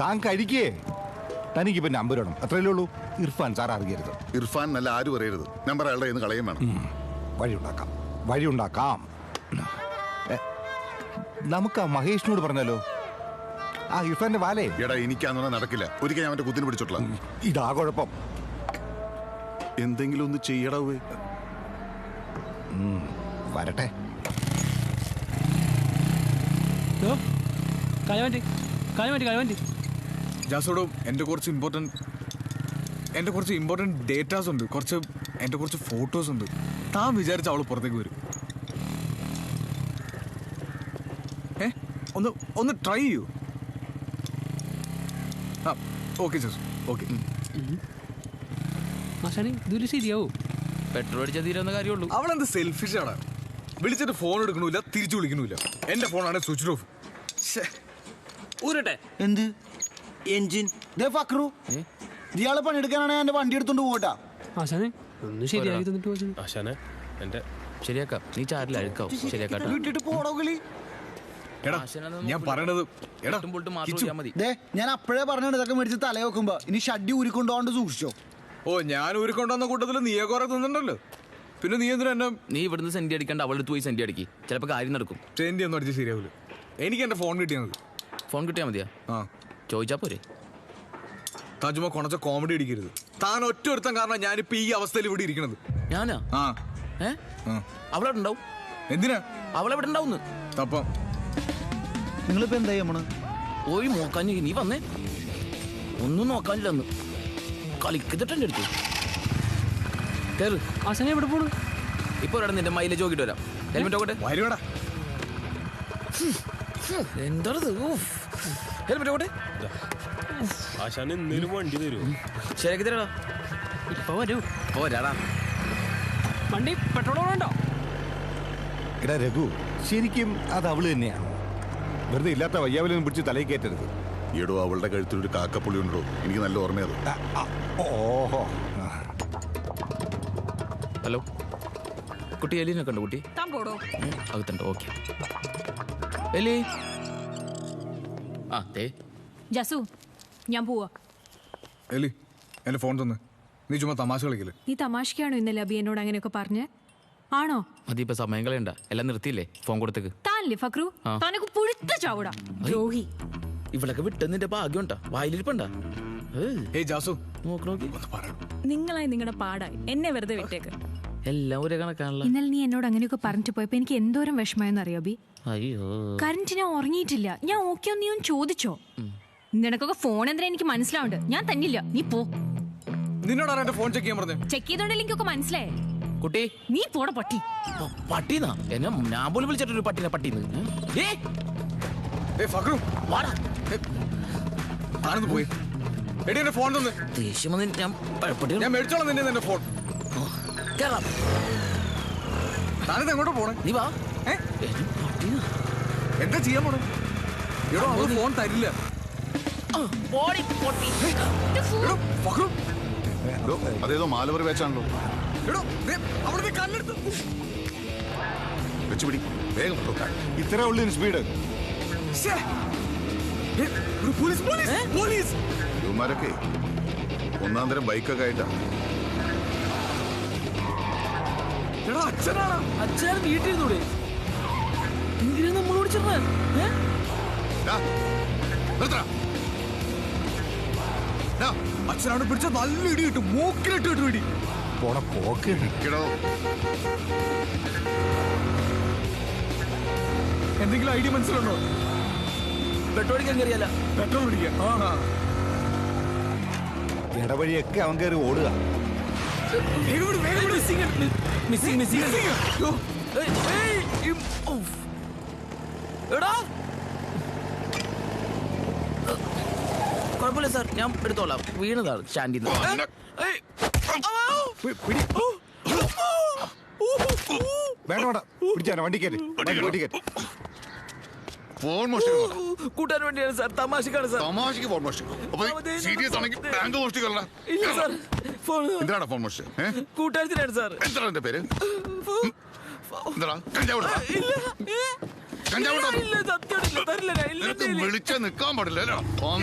താൻ കഴിക്കേ. തനിക്കിപ്പോ നമ്പർ വേണം, അത്രയല്ലേ ഉള്ളൂ. ഇർഫാൻ സാർ അറിയരുത്. ഇർഫാൻ നല്ല ആരും അറിയരുത്. നമ്പർ അയാളുടെ കയ്യിൽ നിന്ന് കളയും വേണം. വഴിയുണ്ടാക്കാം. നമുക്ക് ആ മഹേഷിനോട് പറഞ്ഞാലോ? ആ ഇർഫാന്റെ വാലേ. എടാ എനിക്കാന്ന് നടക്കില്ല. ഒരിക്കൽ ഞാൻ അവന്റെ കുത്തിന് പിടിച്ചിട്ടില്ല. ഇതാ കുഴപ്പം. എന്തെങ്കിലും ഒന്ന് ചെയ്യടാ. വരട്ടെ. ജാസോടോ, എൻ്റെ കുറച്ച് ഇമ്പോർട്ടൻറ്റ് ഡേറ്റാസ് ഉണ്ട്. എൻ്റെ കുറച്ച് ഫോട്ടോസ് ഉണ്ട്. താൻ വിചാരിച്ച അവൾ പുറത്തേക്ക് വരും. ഒന്ന് ട്രൈ ചെയ്യൂ. ആ ഓക്കെ ജാസു, ഓക്കെ. ശരിയാവും. പെട്രോൾ അടിച്ചാൽ തീരുന്ന കാര്യമുള്ളൂ. അവളെന്ത് സെൽഫിഷാണ്. വിളിച്ചിട്ട് ഫോൺ എടുക്കണില്ല, തിരിച്ചു വിളിക്കണില്ല. എൻ്റെ ഫോണാണ് സ്വിച്ച് ഓഫ്. ഊരട്ടെ. എന്ത് എൻജിൻ? ഫക്രു, ഇയാളെ പണിയെടുക്കാനാണ് എന്റെ വണ്ടി എടുത്തോണ്ട് പോകട്ടാ. ഒന്ന് ശരിയാക്കി തന്നിട്ട് ശരിയാക്കാം. നീ ചാരില്ല, അഴുക്കാവും. ശരിയാക്കാട്ടോ. വിട്ടിട്ട് പോടോ കളി. ഞാൻ പറയണത് ഞാൻ അപ്പോഴേ പറഞ്ഞത് ഇതൊക്കെ മേടിച്ച് തല വെക്കുമ്പോ ഇനി ഷഡ്ഡി ഊരിക്കൊണ്ടോണ്ട് സൂക്ഷിച്ചോ. ഓ, ഞാൻ ഊരിക്കൊണ്ടുവന്ന കൂട്ടത്തിൽ നീയെ കുറെ തിന്നിട്ടുണ്ടല്ലോ. പിന്നെ നീ എന്തിനാ എന്നെ? നീ ഇവിടുന്ന് സെന്റി അടിക്കാണ്ട് അവളുടെ അടുത്ത് പോയി സെന്റി അടിക്കി. ചിലപ്പോൾ കാര്യം നടക്കും. സെന്റി ഒന്നും അടിച്ച് ശരിയാവില്ല. എനിക്ക് എന്റെ ഫോൺ കിട്ടിയാൽ മതി. ഫോൺ കിട്ടിയാൽ മതിയാ? ആ, ചോദിച്ചാ പോരെ. താജുമ കൊണച്ച കോമഡി അടിക്കരുത്. താൻ ഒറ്റ ഒരുത്തം കാരണം ഞാനിപ്പോ ഈ അവസ്ഥയിൽ ഇവിടെ ഇരിക്കണത്. ഞാനാ? അവളെവിടെ ഉണ്ടാവും? എന്തിനാ അവളെവിടെ ഉണ്ടാവുന്നു? തപ്പം നിങ്ങളിപ്പോ എന്താ ചെയ്യണ? ഓയി നോക്കാൻ നീ വന്നേ. ഒന്നും നോക്കാനില്ലെന്ന് കളിക്കത്തിട്ടെ അടുത്ത് കേറ്. ആശാനെ എവിടെ പോണു? ഇപ്പൊ ഒരാടെ നിന്റെ മൈലേജ് നോക്കിട്ട് വരാം. ഹെൽമെറ്റ് നോക്കട്ടെ. വരുവാടാ. എന്താണത്? ഹെൽമെറ്റ് നോക്കട്ടെ. വണ്ടി തരുമോ? ശരിയാക്കി തരാടാ. ഇപ്പൊ വരൂ. പോരാടാ. വണ്ടി പെട്രോൾ ഉണ്ടോ? എടാ രഘു, ശരിക്കും അത് അവള് തന്നെയാണ്. വെറുതെ ഇല്ലാത്ത വയ്യാവലൊന്നും പിടിച്ച് തലയിൽ കയറ്റരുത്. ഈടോ അവളുടെ കഴുത്തിലൊരു കാക്കപ്പുള്ളി ഉണ്ടോ? എനിക്ക് നല്ല ഓർമ്മയത്. ഓഹോ. ഹലോ കുട്ടി, എലിനെ കണ്ടു കുട്ടി? അകത്തുണ്ടോ? ഓക്കെ. എലി. ആ ദേ ജസു, ഞാൻ പോവാ. എലി, എന്റെ ഫോൺ തന്നെ. നീ ചുമ്മാ തമാശ കളിക്കല്ലേ? നീ തമാശക്കാണോ ഇന്നലെ അബി എന്നോട് അങ്ങനെയൊക്കെ പറഞ്ഞേ? ആണോ? മതി, ഇപ്പൊ സമയം കളയണ്ട. എല്ലാം നിർത്തിയില്ലേ? ഫോൺ കൊടുത്തേക്ക്. താനല്ലേ ഫക്രു? താനൊക്കെ പുഴുത്ത ചാവൂടാ ദ്രോഹി. ഇവളൊക്കെ വിട്ടെന്നിന്റെ ഭാഗ്യം ഉണ്ടാ. വായിലിരിപ്പണ്ടാ. ജാസു, നോക്കി നിങ്ങളായി നിങ്ങളുടെ പാടായി എന്നെ വെറുതെ വിട്ടേക്ക്. എല്ലാം ഒരേ കണക്കാണല്ലോ. ഇന്നലെ നീ എന്നോട് അങ്ങനെയൊക്കെ പറഞ്ഞിട്ട് പോയപ്പോ എനിക്ക് എന്തോരം വിഷമമെന്ന് അറിയോ അബി? അയ്യോ, കറന്റ് ഞാൻ ഉറങ്ങിയിട്ടില്ല. ഞാൻ ഓക്കെ നീ ഒന്ന് ചോദിച്ചോ? നിനക്കൊക്കെ ഫോൺ എന്തിനാ എനിക്ക് മനസ്സിലാവുന്നുണ്ട്. ഞാൻ തന്നില്ല, നീ പോ. നിന്നോടാണ് എന്റെ ഫോൺ ചെക്ക് ചെയ്യാൻ പറഞ്ഞത്. ചെക്ക് ചെയ്തോണ്ടല്ലേ എനിക്കൊക്കെ മനസ്സിലായേ. കുട്ടി നീ പോടെ പട്ടി. പട്ടീന്നാ എന്നെ ഞാൻ പോലും വിളിച്ചിട്ടൊരു പട്ടീനെ പട്ടീന്ന്. പോയി എടി, എന്റെ ഫോൺ തന്നെ. ദേഷ്യം വന്ന് ഞാൻ മേടിച്ചോളാം നിന്നെ എന്റെ ഫോൺ. താനിത് എങ്ങോട്ട് പോണേ? നീ വാ. എന്താ ചെയ്യാൻ പോണേ? എടോ, അവൾ ഫോൺ തരില്ല. അതേതോ മാലവർ വെച്ചാണല്ലോ. വെച്ചുപിടി വേഗം. ഇത്രേ ഉള്ളൂ സ്പീഡ്. ഇവന്മാരൊക്കെ ഒന്നാം തരം ബൈക്കൊക്കെ ആയിട്ടാ. അച്ഛനാണ് വീട്ടിലിരുന്നൂടെ? എന്തിനാ നമ്മളോട് ചെന്ന? അച്ഛനാണ് പിടിച്ച നല്ല ഇടി കിട്ടും. മൂക്കിലിട്ട് കിട്ടും ഇടി. പോണ പോക്ക്. എന്തെങ്കിലും ഐഡിയ മനസ്സിലുണ്ടോ? പെട്രോൾ അടിക്കാൻ കയറിയല്ല. പെട്രോൾ അടിക്കാൻ ഇടവഴിയൊക്കെ അവൻ കയറി ഓടുക. കുഴപ്പമില്ല സാർ, ഞാൻ എടുത്തോളാം. വീണതാണ് സ്റ്റാൻഡിൽ നിന്ന്. വേണ്ട പിടിച്ചാ വണ്ടി കയറി. ഫോൺ മോഷ്ടിക്കണം. കൂട്ടാൻ വേണ്ടിയാണ് സാർ. തമാശക്കാണ് സാർ. തമാശക്ക് ഫോൺ മോഷ്ടിക്കും. സീരിയസ് ആണെങ്കിൽ ബാങ്ക് മോഷ്ടിക്കല്ല. ഇല്ല സാർ, എന്തിനാണ് ഫോൺ മോഷ്ടിച്ചത്? കൂട്ടാരത്തിനാണ് സാർ. എന്താ എന്റെ പേര്? ഇല്ല, സത്യം ഇല്ല, തരില്ല ഞാൻ, ഇല്ല, നിനക്ക് ഇല്ല. വിളിച്ച നിക്കാൻ പാടില്ലല്ലോ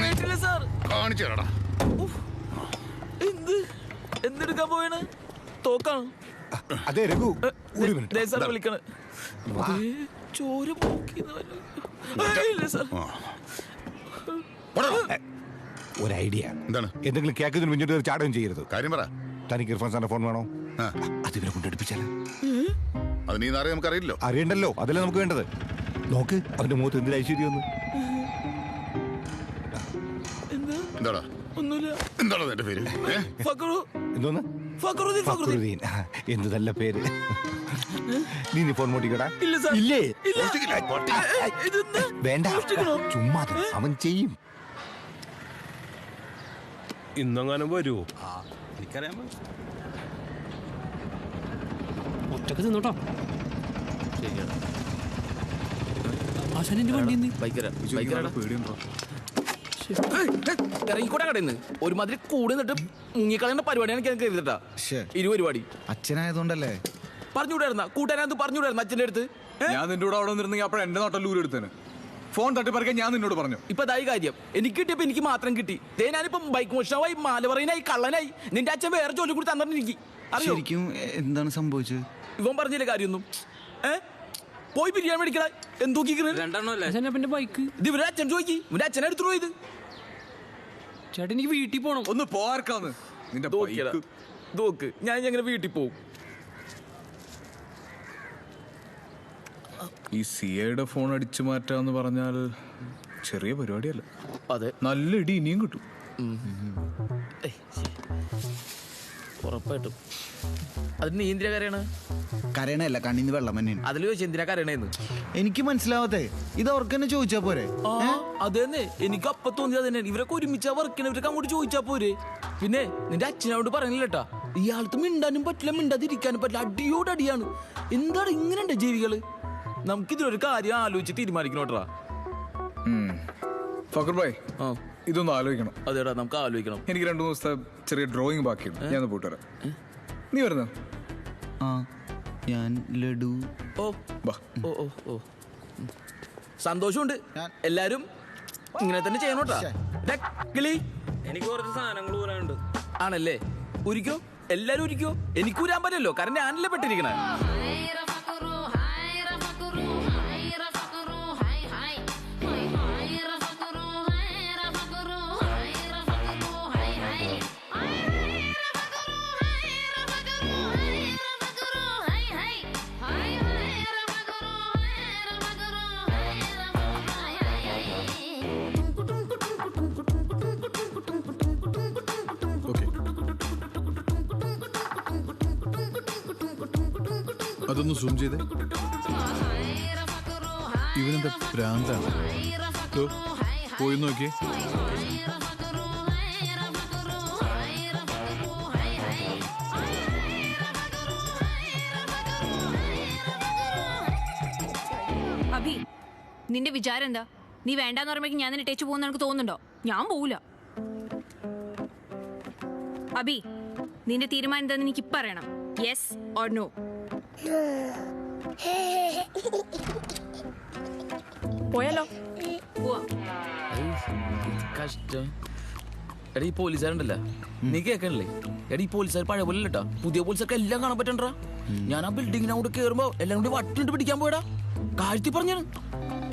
കേട്ടില്ല സാർ. കാണിച്ചു തരടാ. എന്തെടുക്കാൻ പോയാണ്? തോക്കാണ്. അതെ രഘു, ഒരു മിനിറ്റ്. ദേ സാർ വിളിക്കണേ. ദേ, ചോര പോക്കിന്ന് വല്ലതും. ഇല്ല സാർ. പോടാ. ഒരു ഐഡിയ. എന്താണ്? എന്തെങ്കിലും കേൾക്കുന്നതിന് മുന്നിട്ട് ഒരു ചാടകം ചെയ്യരുത്. കാര്യം പറ. തനിക്ക് ഇർഫാൻ സാറിന്റെ ഫോൺ വേണോ? ആ, അത് ഇവരെ കൊണ്ടെടുപ്പിച്ചാലോ? അത് നീ അറിയാം, നമുക്കറിയില്ലോ. അറിയണ്ടല്ലോ, അതല്ലേ നമുക്ക് വേണ്ടത്. നോക്ക് അവന്റെ മുഖത്ത് എന്തൊരു ഐശ്വര്യം ഒന്ന്. എന്താടാ ഒന്നുമില്ല. എന്താടാ നിന്റെ പേര്? ഫക്രു. എന്തോന്ന്? ഫക്രുദ്ദീൻ, ഫക്രുദ്ദീൻ. ഫക്രുദ്ദീൻ. എന്ത് നല്ല പേര്. നീ ഫോൺ മോട്ടിക്കടാ. ഇല്ല സാർ. ഇല്ലേ? ഇല്ല. ഇതെന്താ? വേണ്ട, മോഷ്ടിക്കണോ? ചുമ്മാ അവൻ ചെയ്യും. ഇന്നെങ്ങാനും വരുമോ? ഒറ്റക്ക് നിന്നോട്ടോ. ആശാന്റെ വണ്ടി ഇറങ്ങിക്കൂടെ കടന്ന് ഒരുമാതിരി കൂടെ നിന്നിട്ട് മുങ്ങിക്കളയുന്ന പരിപാടിയാണ് എനിക്ക് കരുതട്ടാ. പരിപാടി അച്ഛനായതുകൊണ്ടല്ലേ? പറഞ്ഞുകൂടായിരുന്ന കൂട്ടാനത് പറഞ്ഞുകൂടായിരുന്നു അച്ഛൻ്റെ അടുത്ത്. ഞാൻ നിന്റെ കൂടെ അവിടെ നിന്നിരുന്നെങ്കിൽ അപ്പോഴെ എന്റെ നാട്ടിൽ ഊരെടുത്തേന്. ഫോൺ തട്ടിപ്പറിക്കാൻ ഞാൻ നിന്നോട് പറഞ്ഞു. ഇപ്പൊ അതായി കാര്യം. എനിക്ക് കിട്ടിയപ്പോ എനിക്ക് മാത്രം കിട്ടി. ഞാനിപ്പം ബൈക്ക് മോഷണമായി, മാലവറയിനായി, കള്ളനായി. നിന്റെ അച്ഛൻ വേറെ ജോലി കൂടി തന്നെ എനിക്ക് അറിയോ? ശരിക്കും എന്താണ് സംഭവിച്ചത്? ഇവൻ പറഞ്ഞില്ല കാര്യമൊന്നും. പോയി ബിരിയാണി മേടിക്കണ ആശാന്റെ പിന്നെ ബൈക്ക് ഇത് ഇവരുടെ അച്ഛൻ ചോദിക്കും. ഇവന്റെ അച്ഛനെ എടുത്തു പോയത്. ചേട്ടൻ എനിക്ക് വീട്ടിൽ പോണം. ഒന്ന് പോർക്കാന്ന് നിന്റെ ബൈക്ക്. നോക്ക്, ഞാൻ എങ്ങനെ വീട്ടിൽ പോവും? ഈ സിഐയുടെ ഫോൺ അടിച്ചു മാറ്റാന്ന് പറഞ്ഞാൽ ചെറിയ പരിപാടിയല്ല. അതെ, നല്ല ഇടി ഇനിയും കിട്ടും. ഉറപ്പായിട്ടും. അത് നീ എന്തിനാ കരയണ? കരയണല്ല, കണ്ണിന്ന് വെള്ളം തന്നെയാണ്. അതിൽ ചോദിച്ചു എന്തിനാ കരയണേന്ന്. എനിക്ക് മനസ്സിലാവാത്തേ. ഇത് അവർക്ക് തന്നെ ചോദിച്ചാ പോരെ? അതെന്നെ എനിക്ക് അപ്പൊ തോന്നിയത് തന്നെ. ഇവരൊക്കെ ഒരുമിച്ചാ വർക്കിന്, ഇവരൊക്കെ അങ്ങോട്ട് ചോദിച്ചാ പോരെ. പിന്നെ നിന്റെ അച്ഛനോട് പറയുന്നില്ലട്ടാ, ഇയാൾക്ക് മിണ്ടാനും പറ്റില്ല, മിണ്ടാതിരിക്കാനും പറ്റില്ല. അടിയോട് അടിയാണ്. എന്താണ് ഇങ്ങനെയുണ്ട് ജീവികള്? നമുക്കിതിലൊരു കാര്യം ആലോചിച്ച് തീരുമാനിക്കണോട്ടാ. ഫക്ർ ഭായ്, ഇതൊന്ന് ആലോചിക്കണം. അതേടാ, നമുക്ക് ആലോചിക്കണം. എനിക്ക് 2 ദിവസത്തെ ചെറിയ ഡ്രോയിങ് ബാക്കിയുണ്ട്. ഞാൻ പോയിട്ട് വരാം. നീ വരുന്നോ? ആ, ഞാൻ ലഡു. ഓ ബാ. ഓ ഓ ഓ സന്തോഷമുണ്ട്. എല്ലാരും ഇങ്ങനെ തന്നെ ചെയ്യണോട്ടാ. കിളി, എനിക്ക് കുറച്ച് സാധനങ്ങൾ ഊരാനുണ്ട്. ആണല്ലേ? ഉരിക്കോ, എല്ലാരും ഉരിക്കോ. എനിക്ക് ഊരാൻ പറ്റില്ലല്ലോ, കാരണം ഞാനല്ലേ പെട്ടിരിക്കണേ. അതൊന്ന് സൂം ചെയ്തേ. ഇവനെന്താ പ്രാന്താണ്? പോയി നോക്കിയേ. അഭി, നിന്റെ വിചാരം എന്താ? നീ വേണ്ടാന്ന് പറയുമ്പോഴേക്കും ഞാൻ നിന്നെ ടേച്ച് പോകുന്ന എനിക്ക് തോന്നുന്നുണ്ടോ? ഞാൻ പോവില്ല. അഭി, നിന്റെ തീരുമാനം എന്താന്ന് എനിക്ക് ഇപ്പൊ അറിയണം. Yes or no? പോയാലോ? പോവാ. കഷ്ടം. എടാ, ഈ പോലീസുകാരുണ്ടല്ല, നീ കേക്കണില്ലേ? എടാ, ഈ പോലീസുകാർ പഴയ പോലെ ഇല്ലട്ടാ. പുതിയ പോലീസുകാർക്ക് എല്ലാം കാണാൻ പറ്റണ്ടാ. ഞാൻ ആ ബിൽഡിങ്ങിന് അങ്ങോട്ട് കേറുമ്പോ എല്ലാം കൂടി വട്ടിലിട്ട് പിടിക്കാൻ പോയടാ. കാഴ്ത്തി പറഞ്ഞാണ്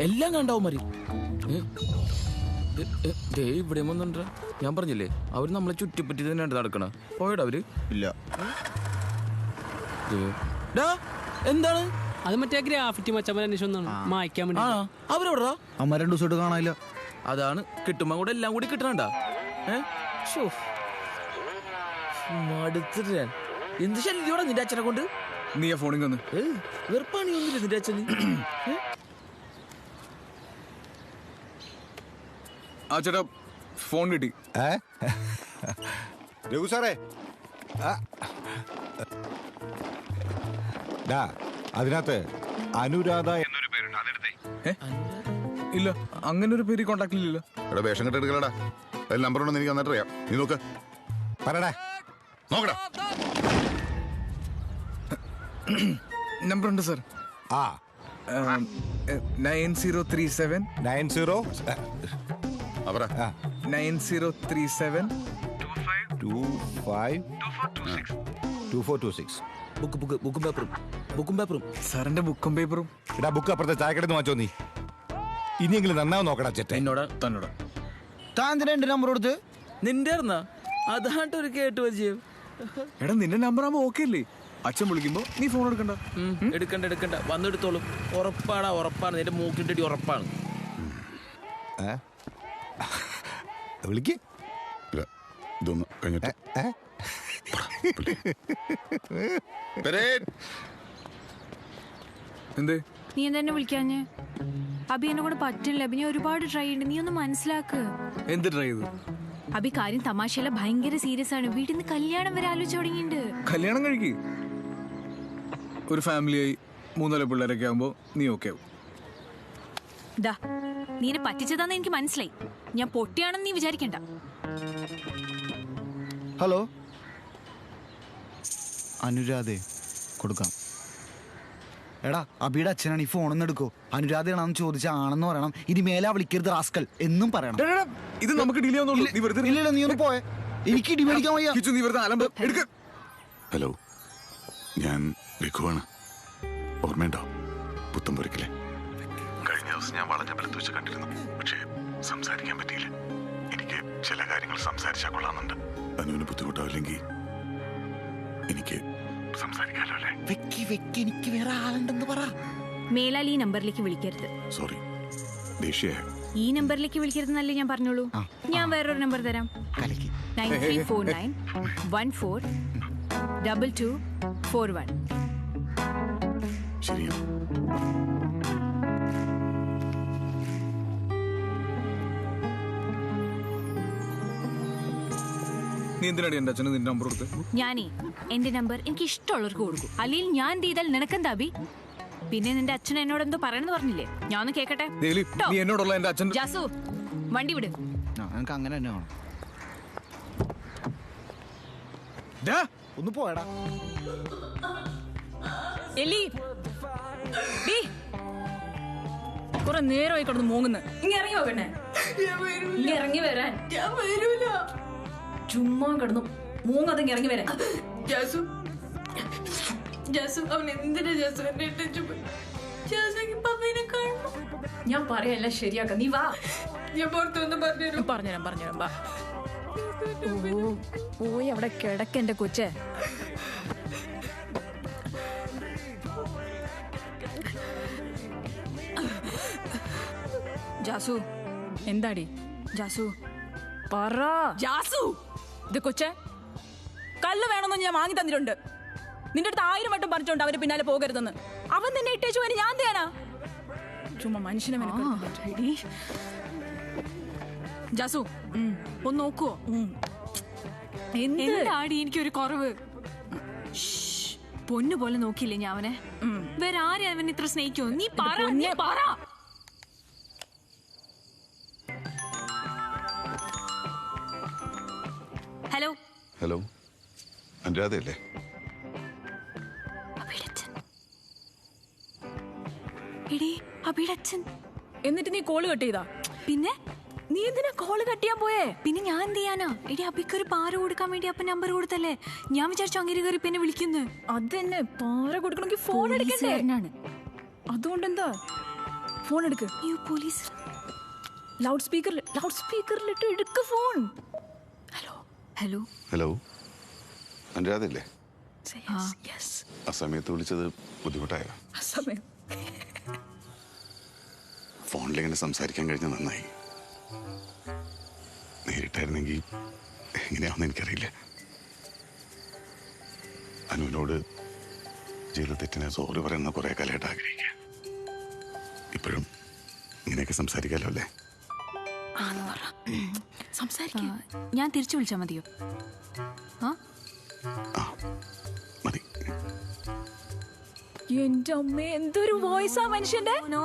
എല്ലാം കണ്ടാവും മതി. ഇവിടെ വന്നിട്ടാ. ഞാൻ പറഞ്ഞില്ലേ, അവര് നമ്മളെ ചുറ്റിപ്പറ്റി തന്നെ നടക്കണ. പോയടാ അവര്? ഇല്ല. എന്താണ്? അത് മറ്റേ ഗ്രാഫിറ്റി മച്ചമ്മ അന്വേഷണം മായ്ക്കാൻ വേണ്ടി. അവരെവിടാ? അമ്മ 2 ദിവസമായിട്ട് കാണാനില്ല. അതാണ്, കിട്ടുമ്പോ കൂടെ എല്ലാം കൂടി കിട്ടണണ്ടാ. മടുത്തിട്ട് എന്ത് ശല്യോടാ നിന്റെ അച്ഛനെ കൊണ്ട്. നീ ആ ഫോണിൽ വന്ന്. വെറുപ്പാണിയൊന്നുമില്ല നിന്റെ അച്ഛന്. ആ ചേട്ടാ, ഫോൺ കിട്ടി. രഘു സാറേ, അതിനകത്ത് അനുരാധ എന്നൊരു പേരുണ്ട്, അതെടുത്തേ. ഇല്ല, അങ്ങനെ ഒരു പേര് കോണ്ടാക്റ്റിലില്ല. എടാ, വേഷം കെട്ട് എടുക്കലടാ. അതിൽ നമ്പർ ഉണ്ടെന്ന് എനിക്ക് എന്നിട്ട് അറിയാം. നീ നോക്ക്. പറടാ. നോക്കടാ. നമ്പർ ഉണ്ട് സാർ. 9037 90 അവറ 9037 2426. ബുക്കും പേപ്പറും സാറിന്റെ ബുക്കും പേപ്പറും. എടാ ബുക്ക് അപ്പുറത്തെ ചായക്കടന്ന് വാങ്ങിച്ചോ നീ. ഇനിയെങ്കിലും നന്നാവും നോക്കടാ ചെറ്റ. തന്നോട് താൻ എന്തിനാ എന്റെ നമ്പർ കൊടുത്ത്? നിന്റെ അറിഞ്ഞ അതാണ്ട് ഒരു കേട്ട് പരിചയം. എടാ നിന്റെ നമ്പർ ആകുമ്പോ ഓക്കെ അല്ലേ? അച്ഛൻ വിളിക്കുമ്പോ നീ ഫോൺ എടുക്കണ്ട. എടുക്കണ്ട വന്നെടുത്തോളും. ഉറപ്പാണ് നിന്റെ മൂക്കിട്ടടി ഉറപ്പാണ്. വിളിക്ക്. ഇതൊന്ന് കഴിഞ്ഞിട്ട് എന്തേ നീ എന്താ വിളിക്കാഞ്ഞ്? അബി എന്നെ കൂടെ പറ്റില്ല. അബി ഞാൻ ഒരുപാട് ട്രൈ ചെയ്യുന്നുണ്ട്. നീ ഒന്ന് മനസ്സിലാക്ക്. എന്ത് ട്രൈ ചെയ്തു? അബി കാര്യം തമാശയല്ല, ഭയങ്കര സീരിയസ് ആണ്. വീട്ടിൽ നിന്ന് കല്യാണം വരെ ആലോചിച്ച് തുടങ്ങിയിട്ടുണ്ട്. കല്യാണം കഴിക്ക്. ഒരു ഫാമിലിയായി 3 പിള്ളേരൊക്കെ ആകുമ്പോ നീ ഓക്കെ ആവും. ദാ നീ എന്നെ പറ്റിച്ചതാന്ന് എനിക്ക് മനസ്സിലായി. ഞാൻ പൊട്ടിയാണെന്ന് നീ വിചാരിക്കണ്ട. ഹലോ അനുരാധേ, കൊടുക്കാം. എടാ അബിയുടെ അച്ഛനാണ്, ഈ ഫോണൊന്നും എടുക്കോ. അനുരാധയാണെന്ന് ചോദിച്ചാൽ ആണെന്ന് പറയണം. ഇനി മേലാ വിളിക്കരുത് റാസ്കൽ എന്നും പറയണം. ഇത് നമുക്ക് ഡിലേ ആവുന്നുള്ളൂ. നീ വെറുതെ ഇല്ല നീ ഒന്ന് പോയെ. എനിക്ക് ഇടി മേടിക്കാൻ വയ്യ. നീ വെറുതെ അലമ്പ് എടുക്ക. ഹലോ, ഞാൻ രഘുവാണ്. ഓർമ്മയുണ്ടോ പുത്തമ്പുരക്കിലെ? കഴിഞ്ഞ ദിവസം ഞാൻ വളഞ്ഞമ്പലത്ത് വെച്ച് കണ്ടിരുന്നു. പക്ഷേ സംസാരിക്കാൻ പറ്റിയില്ല. എനിക്ക് ചില കാര്യങ്ങൾ സംസാരിച്ചാൽ കൊള്ളാമെന്നുണ്ട്. അനുവിന് ബുദ്ധിമുട്ടാവില്ലെങ്കിൽ എനിക്ക് സംസാരിക്കാമല്ലോ അല്ലേ? വെക്കി എനിക്ക് വേറെ ആളുണ്ടെന്ന് പറ. മേലാൽ ഈ നമ്പറിലേക്ക് വിളിക്കരുത്. സോറി, ദേഷ്യ. ഈ നമ്പറിലേക്ക് വിളിക്കരുതെന്നല്ലേ ഞാൻ പറഞ്ഞോളൂ. ഞാൻ വേറൊരു നമ്പർ തരാം. 9349142241. ശരിയാ. നീ എന്തിനാടി എന്റെ അച്ഛന് നിന്റെ നമ്പർ കൊടുത്ത്? ഞാനേ എന്റെ നമ്പർ എനിക്ക് ഇഷ്ടമുള്ളവർക്ക് കൊടുക്കും. അല്ലെങ്കിൽ ഞാൻ എന്ത് ചെയ്താൽ നിനക്കെന്താ അബി? പിന്നെ നിന്റെ അച്ഛൻ എന്നോട് എന്തോ പറയണെന്ന് പറഞ്ഞില്ലേ? ഞാൻ ഒന്ന് കേക്കട്ടെ. നീ എന്നോടുള്ള എന്റെ അച്ഛൻ. ജാസു വണ്ടി വിട്. എനിക്ക് അങ്ങനെ തന്നെ വേണം. ഒന്ന് പോയടാ. എലി കുറെ നേരമായി കിടന്ന് മൂങ്ങുന്നു. ഇങ്ങനെ ഇറങ്ങി പോകണേ. ഇങ്ങനെ ഇറങ്ങി വരാൻ. ചുമ്മാ കിടന്നു മൂങ്ങാതെ ഇറങ്ങി വരാൻ. ജാസു അവൻ എന്തിനാ ജാസു എന്നെ ഇട്ടു പോയി? ഞാൻ പറയല്ല ശരിയാക്കാം. നീ വാ, ഞാൻ പുറത്തൊന്നും പറഞ്ഞുതരാം. വാ. പോയി അവിടെ കിടക്കെന്റെ കൊച്ചേ. ജാസു എന്താടി? ജാസു പറ. ജാസു ഇത് കൊച്ചേ കല്ല് വേണമെന്ന് ഞാൻ വാങ്ങി തന്നിട്ടുണ്ട്. നിന്റെ അടുത്ത് 1000 വട്ടം പറഞ്ഞിട്ടുണ്ട് അവര് പിന്നാലെ പോകരുതെന്ന്. അവൻ നിന്നെ ഇട്ടേച്ചു പോയി. ഞാൻ തേനാ ചുമ്മാ മനുഷ്യനെ. ജാസു ഒന്ന് നോക്കുവോ? എന്താടി എനിക്കൊരു കുറവ്? പൊന്നു പോലെ നോക്കിയില്ലേ ഞാൻ അവനെ? വേറെ ആരെയും അവൻ ഇത്ര സ്നേഹിക്കോ? നീ പറ. ഹലോ ഹലോ, അനുരാധയല്ലേ? അബിയുടെ അച്ഛൻ. എന്നിട്ട് നീ കോള് കട്ട് ചെയ്താ? പിന്നെ നീ എന്തിനാ കോള് കട്ട് ചെയ്യാൻ പോയേ? പിന്നെ ഞാൻ എന്ത് ചെയ്യാനാ? എടി അബിക്ക് ഒരു പാര കൊടുക്കാൻ വേണ്ടി അപ്പൻ നമ്പർ കൊടുത്തല്ലേ. ഞാൻ വിചാരിച്ചു അങ്ങനെ കയറി പിന്നെ വിളിക്കുന്നു. അതന്നെ, പാര കൊടുക്കണമെങ്കിൽ ഫോൺ എടുക്കണ്ടേ? അതുകൊണ്ട് എന്താ ഫോൺ എടുക്ക്. പോലീസ് ലൗഡ് സ്പീക്കറിലിട്ട് എടുക്ക ഫോൺ. Hello hello, അനുരാധയല്ലേ? ആ സമയത്ത് വിളിച്ചത് ബുദ്ധിമുട്ടായോ? ഫോണിലിങ്ങനെ സംസാരിക്കാൻ കഴിഞ്ഞ നന്നായി. നേരിട്ടായിരുന്നെങ്കിൽ എങ്ങനെയാണെന്ന് എനിക്കറിയില്ല. അനുവിനോട് ചെയ്ത തെറ്റിനെ സോറി പറയുന്ന കുറെ കാലമായിട്ട് ആഗ്രഹിക്കുക. ഇപ്പോഴും ഇങ്ങനെയൊക്കെ സംസാരിക്കാലോ അല്ലേ? ഞാൻ തിരിച്ചു വിളിച്ചാ മതിയോ? മതി. എന്റെ അമ്മ എന്തൊരു വോയിസാ മനുഷ്യന്റെ. നോ